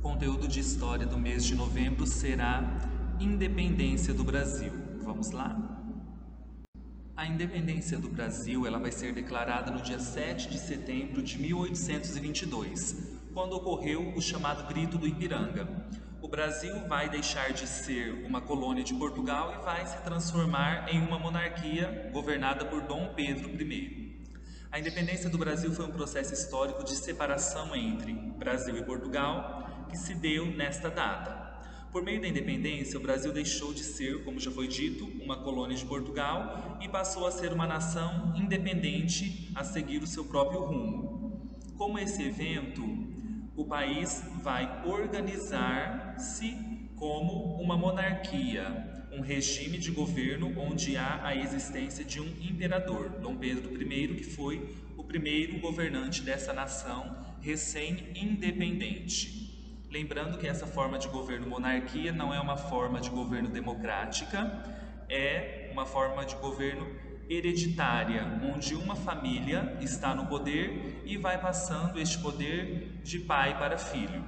conteúdo de história do mês de novembro será Independência do Brasil. Vamos lá? A independência do Brasil ela vai ser declarada no dia 7 de setembro de 1822, quando ocorreu o chamado Grito do Ipiranga. O Brasil vai deixar de ser uma colônia de Portugal e vai se transformar em uma monarquia governada por Dom Pedro I. A independência do Brasil foi um processo histórico de separação entre Brasil e Portugal que se deu nesta data. Por meio da independência, o Brasil deixou de ser, como já foi dito, uma colônia de Portugal e passou a ser uma nação independente a seguir o seu próprio rumo. Como esse evento, o país vai organizar-se como uma monarquia, um regime de governo onde há a existência de um imperador, Dom Pedro I, que foi o primeiro governante dessa nação recém-independente. Lembrando que essa forma de governo monarquia não é uma forma de governo democrática, é uma forma de governo hereditária, onde uma família está no poder e vai passando este poder de pai para filho.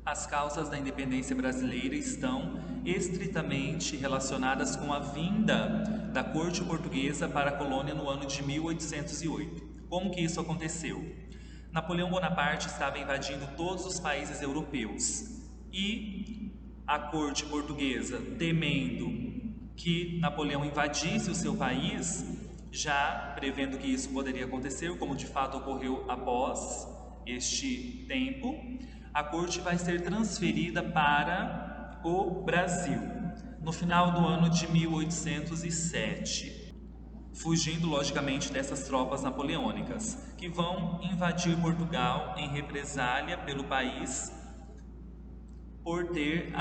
As causas da independência brasileira estão estritamente relacionadas com a vinda da corte portuguesa para a colônia no ano de 1808. Como que isso aconteceu? Napoleão Bonaparte estava invadindo todos os países europeus e a corte portuguesa, temendo que Napoleão invadisse o seu país, já prevendo que isso poderia acontecer, como de fato ocorreu após este tempo, a corte vai ser transferida para o Brasil no final do ano de 1807. Fugindo logicamente dessas tropas napoleônicas, que vão invadir Portugal em represália pelo país por ter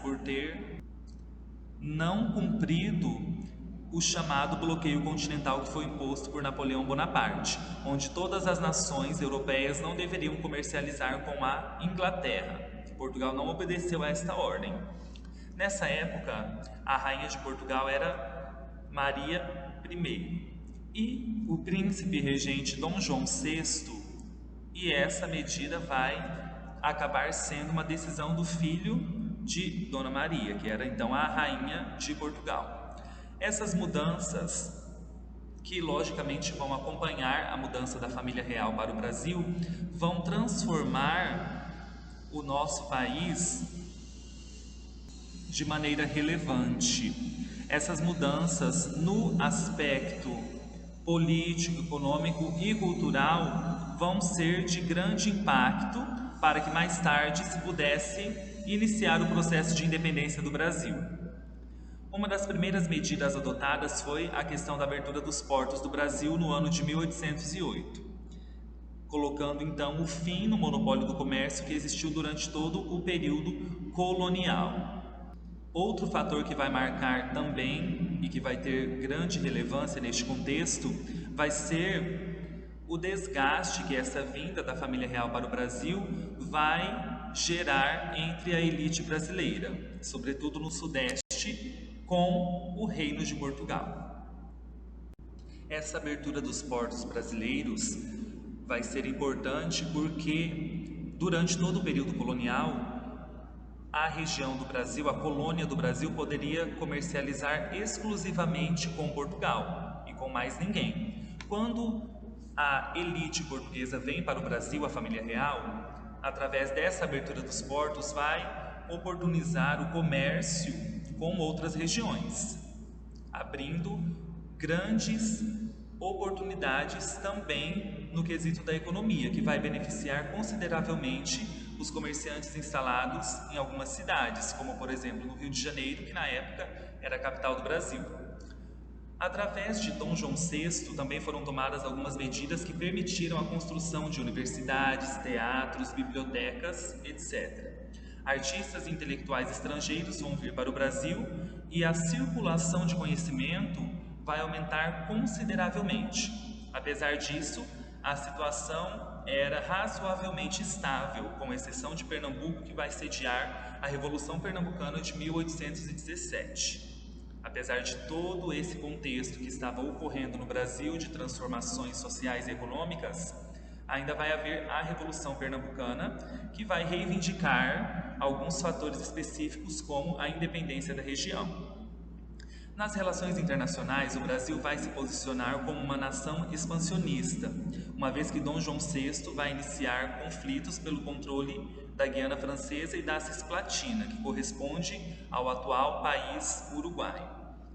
por ter não cumprido o chamado bloqueio continental que foi imposto por Napoleão Bonaparte, onde todas as nações europeias não deveriam comercializar com a Inglaterra. Portugal não obedeceu a esta ordem. Nessa época, a rainha de Portugal era Maria I e o príncipe regente Dom João VI, e essa medida vai acabar sendo uma decisão do filho de Dona Maria, que era então a rainha de Portugal. Essas mudanças, que logicamente vão acompanhar a mudança da família real para o Brasil, vão transformar o nosso país de maneira relevante. Essas mudanças no aspecto político, econômico e cultural vão ser de grande impacto para que mais tarde se pudesse iniciar o processo de independência do Brasil. Uma das primeiras medidas adotadas foi a questão da abertura dos portos do Brasil no ano de 1808, colocando então o fim no monopólio do comércio que existiu durante todo o período colonial. Outro fator que vai marcar também e que vai ter grande relevância neste contexto vai ser o desgaste que essa vinda da família real para o Brasil vai gerar entre a elite brasileira, sobretudo no Sudeste, com o Reino de Portugal. Essa abertura dos portos brasileiros vai ser importante porque durante todo o período colonial a região do Brasil, a colônia do Brasil, poderia comercializar exclusivamente com Portugal e com mais ninguém. Quando a elite portuguesa vem para o Brasil, a família real, através dessa abertura dos portos, vai oportunizar o comércio com outras regiões, abrindo grandes oportunidades também no quesito da economia, que vai beneficiar consideravelmente os comerciantes instalados em algumas cidades, como por exemplo no Rio de Janeiro, que na época era a capital do Brasil. Através de Dom João VI também foram tomadas algumas medidas que permitiram a construção de universidades, teatros, bibliotecas, etc. Artistas e intelectuais estrangeiros vão vir para o Brasil e a circulação de conhecimento vai aumentar consideravelmente. Apesar disso, a situação era razoavelmente estável, com exceção de Pernambuco, que vai sediar a Revolução Pernambucana de 1817. Apesar de todo esse contexto que estava ocorrendo no Brasil de transformações sociais e econômicas, Ainda vai haver a Revolução Pernambucana, que vai reivindicar alguns fatores específicos como a independência da região. Nas relações internacionais, o Brasil vai se posicionar como uma nação expansionista, uma vez que Dom João VI vai iniciar conflitos pelo controle da Guiana Francesa e da Cisplatina, que corresponde ao atual país Uruguai.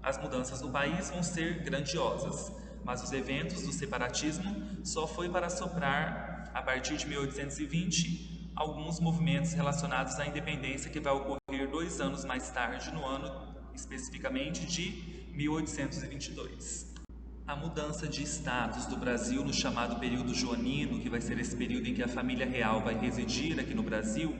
As mudanças no país vão ser grandiosas, mas os eventos do separatismo só foi para soprar, a partir de 1820, alguns movimentos relacionados à independência que vai ocorrer 2 anos mais tarde, no ano especificamente de 1822. A mudança de status do Brasil no chamado período joanino, que vai ser esse período em que a família real vai residir aqui no Brasil,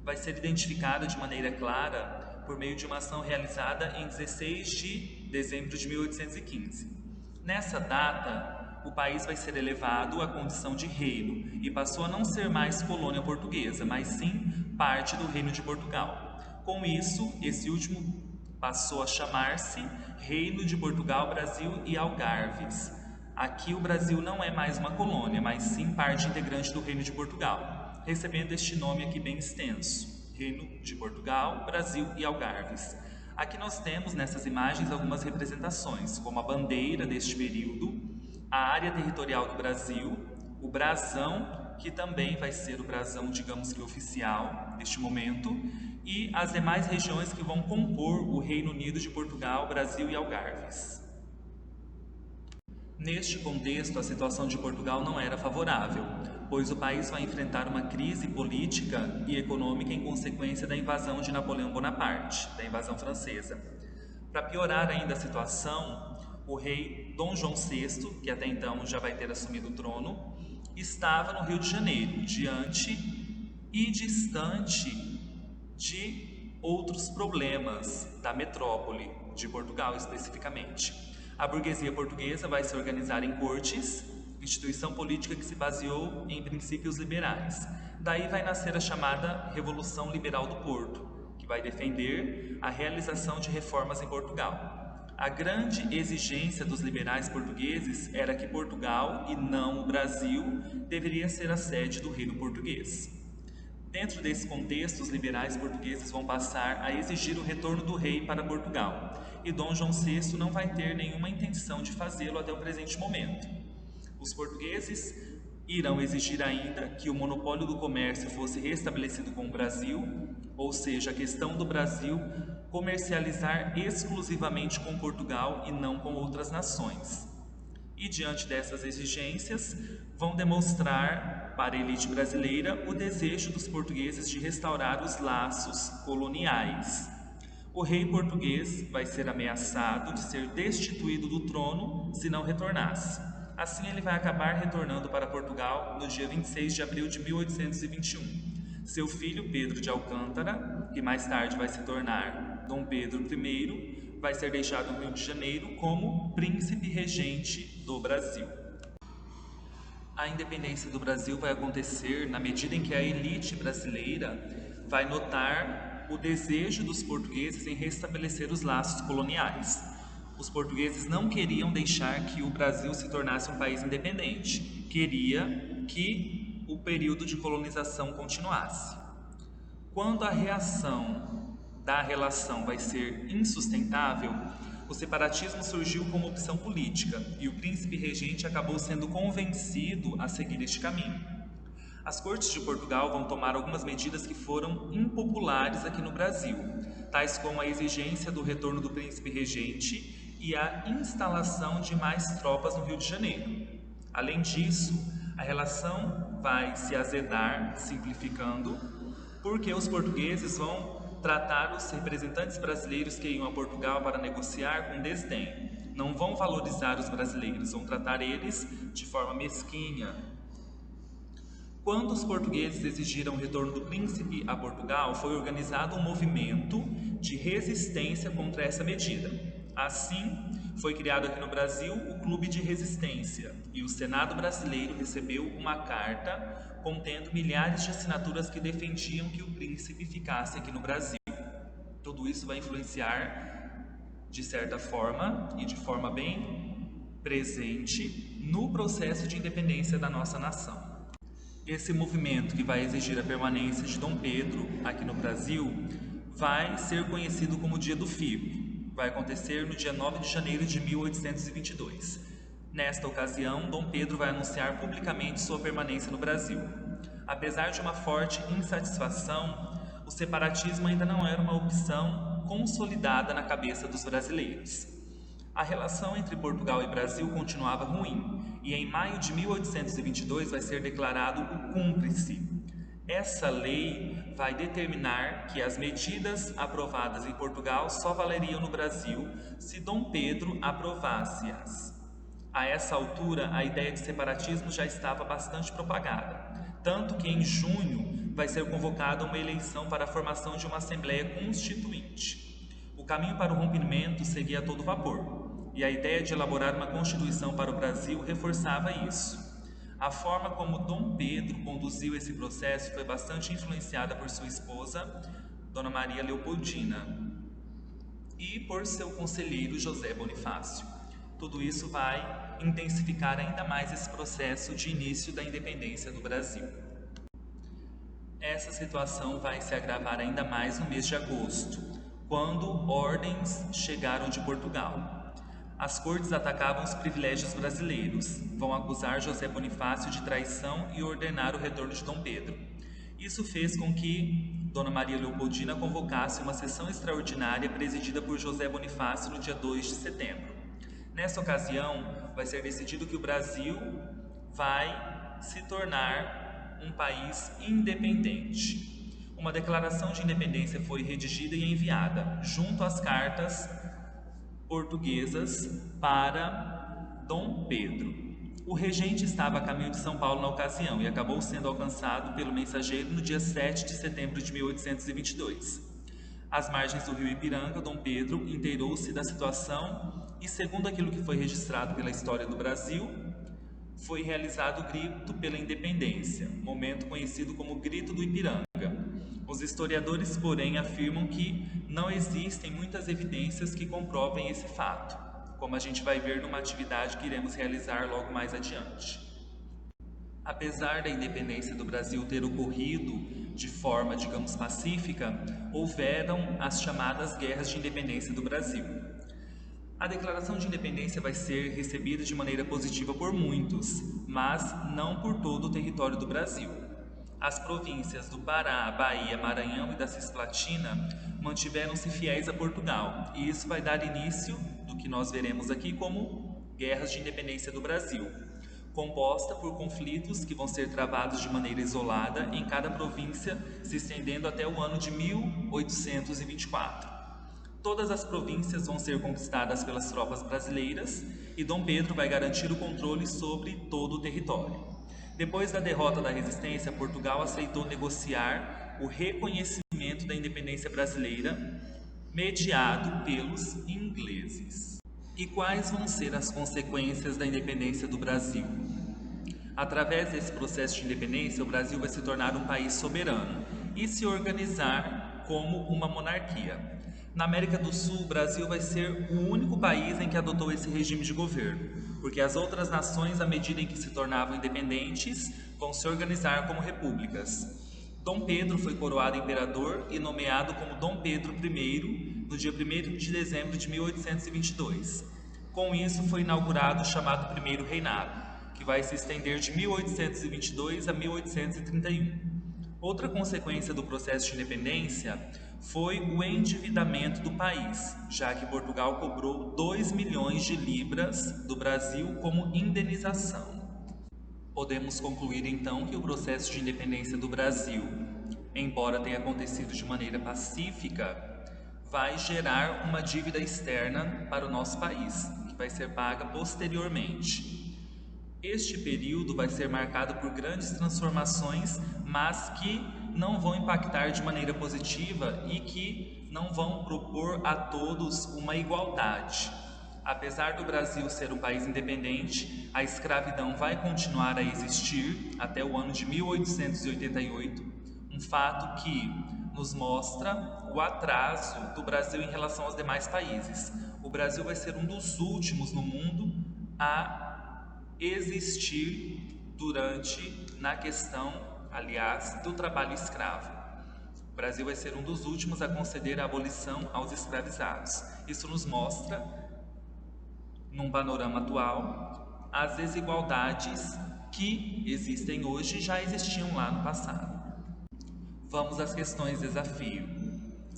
vai ser identificada de maneira clara por meio de uma ação realizada em 16 de dezembro de 1815. Nessa data, o país vai ser elevado à condição de reino e passou a não ser mais colônia portuguesa, mas sim parte do Reino de Portugal. Com isso, esse último passou a chamar-se Reino de Portugal, Brasil e Algarves. Aqui o Brasil não é mais uma colônia, mas sim parte integrante do Reino de Portugal, recebendo este nome aqui bem extenso: Reino de Portugal, Brasil e Algarves. Aqui nós temos nessas imagens algumas representações, como a bandeira deste período, a área territorial do Brasil, o brasão, que também vai ser o brasão, digamos que oficial, neste momento, e as demais regiões que vão compor o Reino Unido de Portugal, Brasil e Algarves. Neste contexto, a situação de Portugal não era favorável, pois o país vai enfrentar uma crise política e econômica em consequência da invasão de Napoleão Bonaparte, da invasão francesa. Para piorar ainda a situação, o rei Dom João VI, que até então já vai ter assumido o trono, estava no Rio de Janeiro, diante e distante de outros problemas da metrópole de Portugal especificamente. A burguesia portuguesa vai se organizar em cortes, instituição política que se baseou em princípios liberais. Daí vai nascer a chamada Revolução Liberal do Porto, que vai defender a realização de reformas em Portugal. A grande exigência dos liberais portugueses era que Portugal, e não o Brasil, deveria ser a sede do reino português. Dentro desse contexto, os liberais portugueses vão passar a exigir o retorno do rei para Portugal, e Dom João VI não vai ter nenhuma intenção de fazê-lo até o presente momento. Os portugueses irão exigir ainda que o monopólio do comércio fosse restabelecido com o Brasil, ou seja, a questão do Brasil comercializar exclusivamente com Portugal e não com outras nações. E diante dessas exigências, vão demonstrar para a elite brasileira o desejo dos portugueses de restaurar os laços coloniais. O rei português vai ser ameaçado de ser destituído do trono se não retornasse. Assim, ele vai acabar retornando para Portugal no dia 26 de abril de 1821. Seu filho, Pedro de Alcântara, que mais tarde vai se tornar Dom Pedro I, vai ser deixado no Rio de Janeiro como príncipe regente do Brasil. A independência do Brasil vai acontecer na medida em que a elite brasileira vai notar o desejo dos portugueses em restabelecer os laços coloniais. Os portugueses não queriam deixar que o Brasil se tornasse um país independente, queria que o período de colonização continuasse. Quando a reação da relação vai ser insustentável, o separatismo surgiu como opção política e o príncipe regente acabou sendo convencido a seguir este caminho. As cortes de Portugal vão tomar algumas medidas que foram impopulares aqui no Brasil, tais como a exigência do retorno do príncipe regente e a instalação de mais tropas no Rio de Janeiro. Além disso, a relação vai se azedar, simplificando, porque os portugueses vão tratar os representantes brasileiros que iam a Portugal para negociar com desdém. Não vão valorizar os brasileiros, vão tratar eles de forma mesquinha. Quando os portugueses exigiram o retorno do príncipe a Portugal, foi organizado um movimento de resistência contra essa medida. Assim, foi criado aqui no Brasil o Clube de Resistência e o Senado brasileiro recebeu uma carta contendo milhares de assinaturas que defendiam que o príncipe ficasse aqui no Brasil. Tudo isso vai influenciar, de certa forma e de forma bem presente, no processo de independência da nossa nação. Esse movimento, que vai exigir a permanência de Dom Pedro aqui no Brasil, vai ser conhecido como Dia do Fico. Vai acontecer no dia 9 de janeiro de 1822. Nesta ocasião, Dom Pedro vai anunciar publicamente sua permanência no Brasil. Apesar de uma forte insatisfação, o separatismo ainda não era uma opção consolidada na cabeça dos brasileiros. A relação entre Portugal e Brasil continuava ruim, e em maio de 1822 vai ser declarado o Cúmplice. Essa lei vai determinar que as medidas aprovadas em Portugal só valeriam no Brasil se Dom Pedro aprovasse-as. A essa altura, a ideia de separatismo já estava bastante propagada, tanto que em junho vai ser convocada uma eleição para a formação de uma Assembleia Constituinte. O caminho para o rompimento seguia a todo vapor, e a ideia de elaborar uma Constituição para o Brasil reforçava isso. A forma como Dom Pedro conduziu esse processo foi bastante influenciada por sua esposa, Dona Maria Leopoldina, e por seu conselheiro José Bonifácio. Tudo isso vai intensificar ainda mais esse processo de início da independência do Brasil. Essa situação vai se agravar ainda mais no mês de agosto, quando ordens chegaram de Portugal. As cortes atacavam os privilégios brasileiros, vão acusar José Bonifácio de traição e ordenar o retorno de Dom Pedro. Isso fez com que Dona Maria Leopoldina convocasse uma sessão extraordinária presidida por José Bonifácio no dia 2 de setembro. Nessa ocasião, vai ser decidido que o Brasil vai se tornar um país independente. Uma declaração de independência foi redigida e enviada, junto às cartas portuguesas, para Dom Pedro. O regente estava a caminho de São Paulo na ocasião e acabou sendo alcançado pelo mensageiro no dia 7 de setembro de 1822. Às margens do rio Ipiranga, Dom Pedro inteirou-se da situação e, segundo aquilo que foi registrado pela história do Brasil, foi realizado o Grito pela Independência, momento conhecido como Grito do Ipiranga. Os historiadores, porém, afirmam que não existem muitas evidências que comprovem esse fato, como a gente vai ver numa atividade que iremos realizar logo mais adiante. Apesar da independência do Brasil ter ocorrido de forma, digamos, pacífica, houveram as chamadas Guerras de Independência do Brasil. A declaração de independência vai ser recebida de maneira positiva por muitos, mas não por todo o território do Brasil. As províncias do Pará, Bahia, Maranhão e da Cisplatina mantiveram-se fiéis a Portugal, e isso vai dar início do que nós veremos aqui como Guerras de Independência do Brasil, composta por conflitos que vão ser travados de maneira isolada em cada província, se estendendo até o ano de 1824. Todas as províncias vão ser conquistadas pelas tropas brasileiras e Dom Pedro vai garantir o controle sobre todo o território. Depois da derrota da resistência, Portugal aceitou negociar o reconhecimento da independência brasileira, mediado pelos ingleses. E quais vão ser as consequências da independência do Brasil? Através desse processo de independência, o Brasil vai se tornar um país soberano e se organizar como uma monarquia. Na América do Sul, o Brasil vai ser o único país em que adotou esse regime de governo, porque as outras nações, à medida em que se tornavam independentes, vão se organizar como repúblicas. Dom Pedro foi coroado imperador e nomeado como Dom Pedro I no dia 1º de dezembro de 1822. Com isso, foi inaugurado o chamado Primeiro Reinado, que vai se estender de 1822 a 1831. Outra consequência do processo de independência foi o endividamento do país, já que Portugal cobrou 2 milhões de libras do Brasil como indenização. Podemos concluir então que o processo de independência do Brasil, embora tenha acontecido de maneira pacífica, vai gerar uma dívida externa para o nosso país, que vai ser paga posteriormente. Este período vai ser marcado por grandes transformações, mas que não vão impactar de maneira positiva e que não vão propor a todos uma igualdade. Apesar do Brasil ser um país independente, a escravidão vai continuar a existir até o ano de 1888, um fato que nos mostra o atraso do Brasil em relação aos demais países. O Brasil vai ser um dos últimos no mundo a existir na questão, aliás, do trabalho escravo. O Brasil vai ser um dos últimos a conceder a abolição aos escravizados. Isso nos mostra, num panorama atual, as desigualdades que existem hoje já existiam lá no passado. Vamos às questões desafio.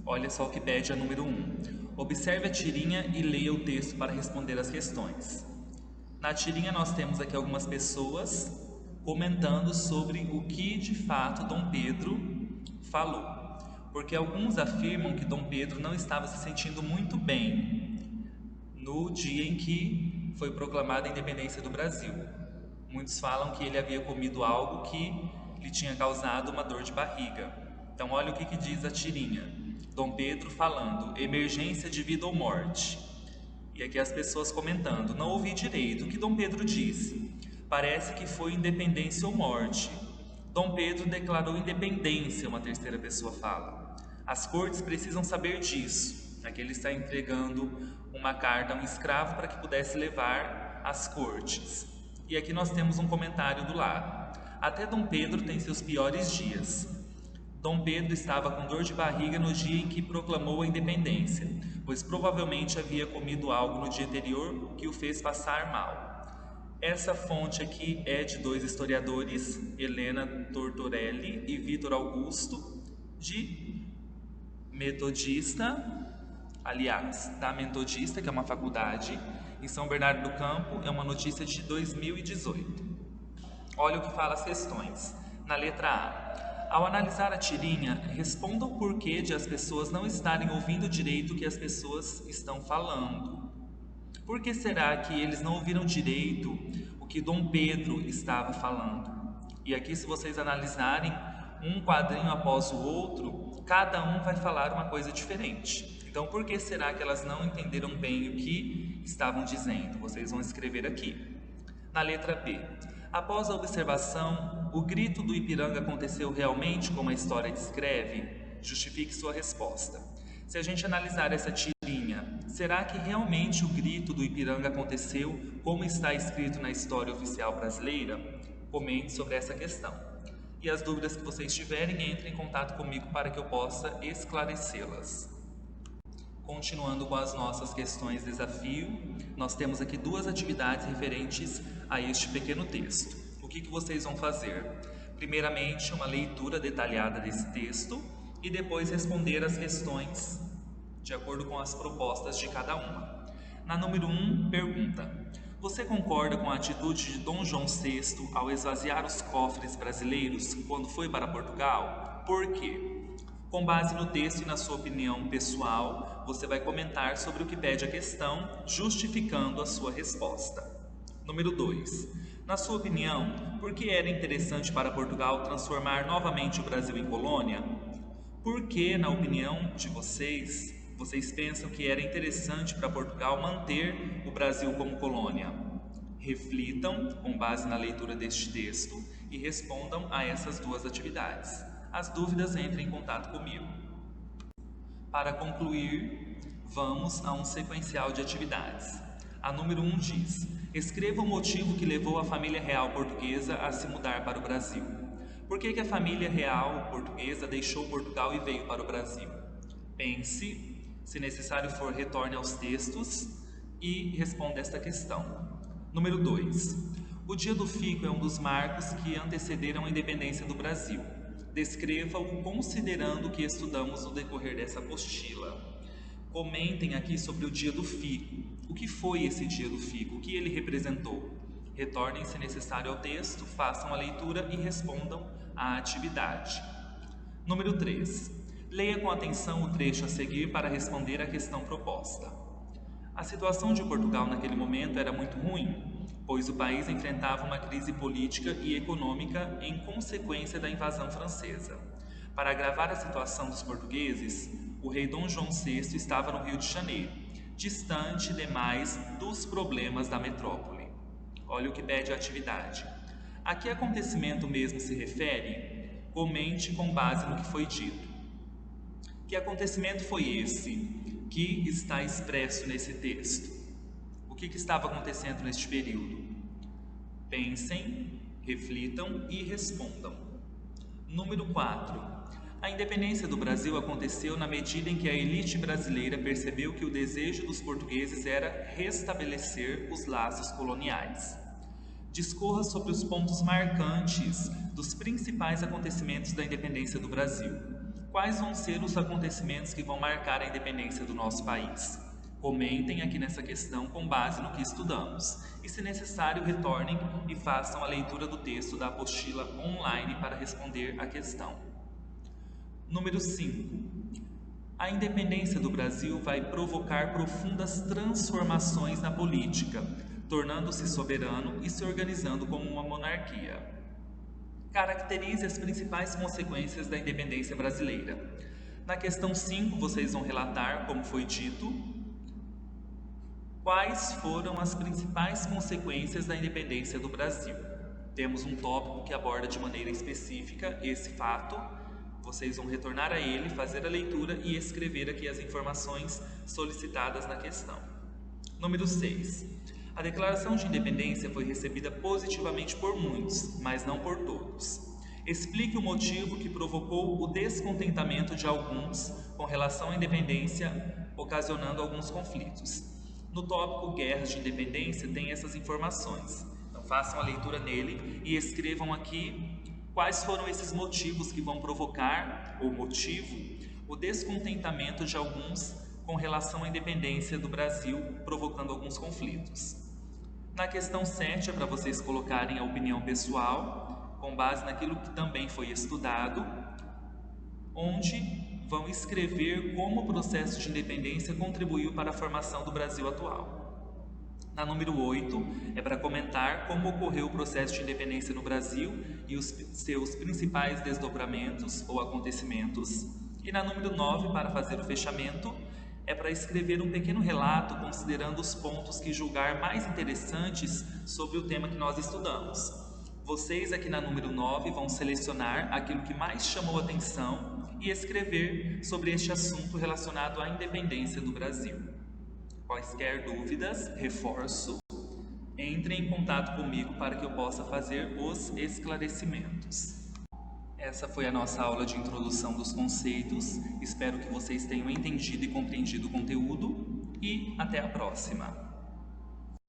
Olha só o que pede a número 1. Observe a tirinha e leia o texto para responder as questões. Na tirinha nós temos aqui algumas pessoas comentando sobre o que de fato Dom Pedro falou. Porque alguns afirmam que Dom Pedro não estava se sentindo muito bem no dia em que foi proclamada a independência do Brasil. Muitos falam que ele havia comido algo que lhe tinha causado uma dor de barriga. Então olha o que diz a tirinha. Dom Pedro falando, emergência de vida ou morte. E aqui as pessoas comentando, não ouvi direito, o que Dom Pedro disse? Parece que foi independência ou morte. Dom Pedro declarou independência, uma terceira pessoa fala. As cortes precisam saber disso. Aqui ele está entregando uma carta a um escravo para que pudesse levar às cortes. E aqui nós temos um comentário do lado. Até Dom Pedro tem seus piores dias. Dom Pedro estava com dor de barriga no dia em que proclamou a independência, pois provavelmente havia comido algo no dia anterior que o fez passar mal. Essa fonte aqui é de dois historiadores, Helena Tortorelli e Vitor Augusto, de Metodista, aliás, da Metodista, que é uma faculdade em São Bernardo do Campo, é uma notícia de 2018. Olha o que fala as questões. Na letra A. Ao analisar a tirinha, responda o porquê de as pessoas não estarem ouvindo direito o que as pessoas estão falando. Por que será que eles não ouviram direito o que Dom Pedro estava falando? E aqui, se vocês analisarem um quadrinho após o outro, cada um vai falar uma coisa diferente. Então, por que será que elas não entenderam bem o que estavam dizendo? Vocês vão escrever aqui. Na letra B. Após a observação, o grito do Ipiranga aconteceu realmente como a história descreve? Justifique sua resposta. Se a gente analisar essa tirinha, será que realmente o grito do Ipiranga aconteceu como está escrito na história oficial brasileira? Comente sobre essa questão. E as dúvidas que vocês tiverem, entrem em contato comigo para que eu possa esclarecê-las. Continuando com as nossas questões desafio, nós temos aqui duas atividades referentes a este pequeno texto. O que vocês vão fazer? Primeiramente, uma leitura detalhada desse texto e depois responder as questões de acordo com as propostas de cada uma. Na número 1, pergunta: você concorda com a atitude de Dom João VI ao esvaziar os cofres brasileiros quando foi para Portugal? Por quê? Com base no texto e na sua opinião pessoal, você vai comentar sobre o que pede a questão, justificando a sua resposta. Número 2. Na sua opinião, por que era interessante para Portugal transformar novamente o Brasil em colônia? Por que, na opinião de vocês pensam que era interessante para Portugal manter o Brasil como colônia? Reflitam com base na leitura deste texto e respondam a essas duas atividades. As dúvidas, entrem em contato comigo. Para concluir, vamos a um sequencial de atividades. A número 1 diz: escreva o motivo que levou a família real portuguesa a se mudar para o Brasil. Por que a família real portuguesa deixou Portugal e veio para o Brasil? Pense, se necessário for, retorne aos textos e responda esta questão. Número 2. O Dia do Fico é um dos marcos que antecederam a independência do Brasil. Descreva-o considerando o que estudamos no decorrer dessa apostila. Comentem aqui sobre o Dia do Fico. O que foi esse Dia do Fico? O que ele representou? Retornem, se necessário, ao texto, façam a leitura e respondam à atividade. Número 3. Leia com atenção o trecho a seguir para responder à questão proposta. A situação de Portugal naquele momento era muito ruim, pois o país enfrentava uma crise política e econômica em consequência da invasão francesa. Para agravar a situação dos portugueses, o rei Dom João VI estava no Rio de Janeiro, distante demais dos problemas da metrópole. Olha o que pede a atividade. A que acontecimento mesmo se refere? Comente com base no que foi dito. Que acontecimento foi esse que está expresso nesse texto? O que estava acontecendo neste período? Pensem, Reflitam e respondam. Número 4. A independência do Brasil aconteceu na medida em que a elite brasileira percebeu que o desejo dos portugueses era restabelecer os laços coloniais. Discorra sobre os pontos marcantes dos principais acontecimentos da independência do Brasil. Quais vão ser os acontecimentos que vão marcar a independência do nosso país? Comentem aqui nessa questão com base no que estudamos e, se necessário, retornem e façam a leitura do texto da apostila online para responder a questão. Número 5. A independência do Brasil vai provocar profundas transformações na política, tornando-se soberano e se organizando como uma monarquia. Caracterize as principais consequências da independência brasileira. Na questão 5, vocês vão relatar, como foi dito, quais foram as principais consequências da independência do Brasil. Temos um tópico que aborda de maneira específica esse fato. Vocês vão retornar a ele, fazer a leitura e escrever aqui as informações solicitadas na questão. Número 6. A declaração de independência foi recebida positivamente por muitos, mas não por todos. Explique o motivo que provocou o descontentamento de alguns com relação à independência, ocasionando alguns conflitos. No tópico Guerras de Independência tem essas informações. Então façam a leitura nele e escrevam aqui quais foram esses motivos que vão provocar, ou motivo, o descontentamento de alguns com relação à independência do Brasil, provocando alguns conflitos. Na questão 7 é para vocês colocarem a opinião pessoal, com base naquilo que também foi estudado, onde vão escrever como o processo de independência contribuiu para a formação do Brasil atual. Na número 8, é para comentar como ocorreu o processo de independência no Brasil e os seus principais desdobramentos ou acontecimentos. E na número 9, para fazer o fechamento, é para escrever um pequeno relato considerando os pontos que julgar mais interessantes sobre o tema que nós estudamos. Vocês aqui na número 9 vão selecionar aquilo que mais chamou a atenção e escrever sobre este assunto relacionado à independência do Brasil. Quaisquer dúvidas, reforço, entrem em contato comigo para que eu possa fazer os esclarecimentos. Essa foi a nossa aula de introdução dos conceitos. Espero que vocês tenham entendido e compreendido o conteúdo e até a próxima!